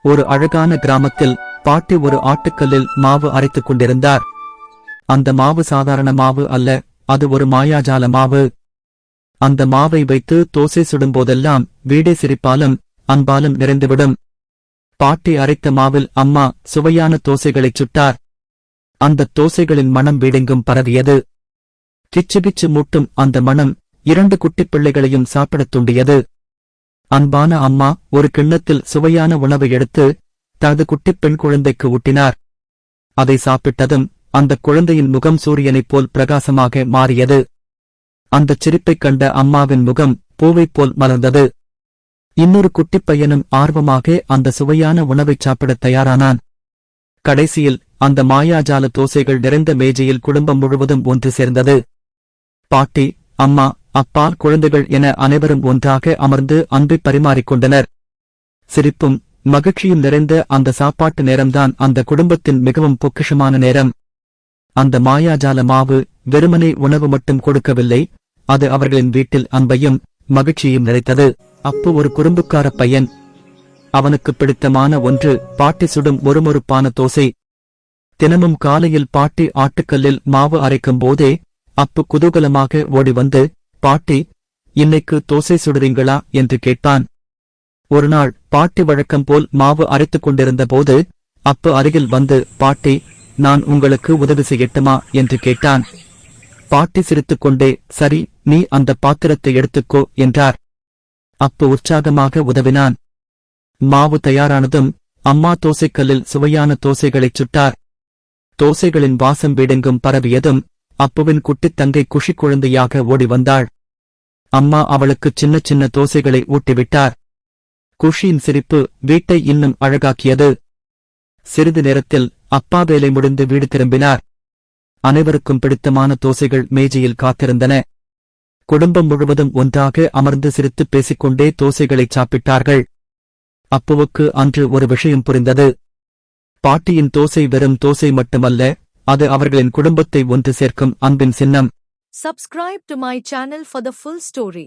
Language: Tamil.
ஒரு அழகான கிராமத்தில் பாட்டி ஒரு ஆட்டுக்கல்லில் மாவு அரைத்துக் கொண்டிருந்தார். அந்த மாவு சாதாரண மாவு அல்ல, அது ஒரு மாயாஜால மாவு. அந்த மாவை வைத்து தோசை சுடும்போதெல்லாம் வீடே சிரிப்பாலும் அன்பாலும் நிறைந்துவிடும். பாட்டி அரைத்த மாவில் அம்மா சுவையான தோசைகளைச் சுட்டார். அந்த தோசைகளின் மனம் வீடெங்கும் பரவியது. கிச்சுகிச்சு மூட்டும் அந்த மனம் 2 குட்டிப் பிள்ளைகளையும் சாப்பிடத் தூண்டியது. அன்பான அம்மா ஒரு கிண்ணத்தில் சுவையான உணவை எடுத்து தனது குட்டிப் பெண் குழந்தைக்கு ஊட்டினார். அதை சாப்பிட்டதும் அந்த குழந்தையின் முகம் சூரியனைப் போல் பிரகாசமாக மாறியது. அந்தச் சிரிப்பைக் கண்ட அம்மாவின் முகம் பூவைப் போல் மலர்ந்தது. இன்னொரு குட்டிப் பையனும் ஆர்வமாக அந்த சுவையான உணவைச் சாப்பிடத் தயாரானான். கடைசியில் அந்த மாயாஜால தோசைகள் நிறைந்த மேஜையில் குடும்பம் முழுவதும் ஒன்று சேர்ந்தது. பாட்டி, அம்மா, அப்பா, குழந்தைகள் என அனைவரும் ஒன்றாக அமர்ந்து அன்பை பரிமாறிக்கொண்டனர். சிரிப்பும் மகிழ்ச்சியும் நிறைந்த அந்த சாப்பாட்டு நேரம்தான் அந்த குடும்பத்தின் மிகவும் பொக்கிஷமான நேரம். அந்த மாயாஜால மாவு வெறுமனே உணவு மட்டும் கொடுக்கவில்லை, அது அவர்களின் வீட்டில் அன்பையும் மகிழ்ச்சியையும் நிறைத்தது. அப்பு ஒரு குறும்புக்கார பையன். அவனுக்கு பிடித்தமான ஒன்று பாட்டி சுடும் மொறுமொறுப்பான தோசை. தினமும் காலையில் பாட்டி ஆட்டுக்கல்லில் மாவு அரைக்கும் போதே அப்பு குதூகலமாக ஓடி வந்து, பாட்டி, இன்னைக்கு தோசை சுடுறீங்களா என்று கேட்பான். ஒருநாள் பாட்டி வழக்கம் போல் மாவு அரைத்துக் கொண்டிருந்த போது அப்பு அருகில் வந்து, பாட்டி, நான் உங்களுக்கு உதவி செய்யட்டுமா என்று கேட்டான். பாட்டி சிரித்துக்கொண்டே, சரி, நீ அந்த பாத்திரத்தை எடுத்துக்கோ என்றார். அப்பு உற்சாகமாக உதவினான். மாவு தயாரானதும் அம்மா தோசைக்கல்லில் சுவையான தோசைகளைச் சுட்டார். தோசைகளின் வாசம் வீடெங்கும் பரவியதும் அப்புவின் குட்டித் தங்கை குஷி குழந்தையாக ஓடி வந்தாள். அம்மா அவளுக்கு சின்ன சின்ன தோசைகளை ஊட்டிவிட்டார். குஷியின் சிரிப்பு வீட்டை இன்னும் அழகாக்கியது. சிறிது நேரத்தில் அப்பா வேலை முடிந்து வீடு திரும்பினார். அனைவருக்கும் பிடித்தமான தோசைகள் மேஜையில் காத்திருந்தன. குடும்பம் முழுவதும் ஒன்றாக அமர்ந்து சிரித்துப் பேசிக்கொண்டே தோசைகளைச் சாப்பிட்டார்கள். அப்புவுக்கு அன்று ஒரு விஷயம் புரிந்தது. பாட்டியின் தோசை வெறும் தோசை மட்டுமல்ல, அது அவர்களின் குடும்பத்தை ஒன்று சேர்க்கும் அன்பின் சின்னம். Subscribe to my channel for the full story.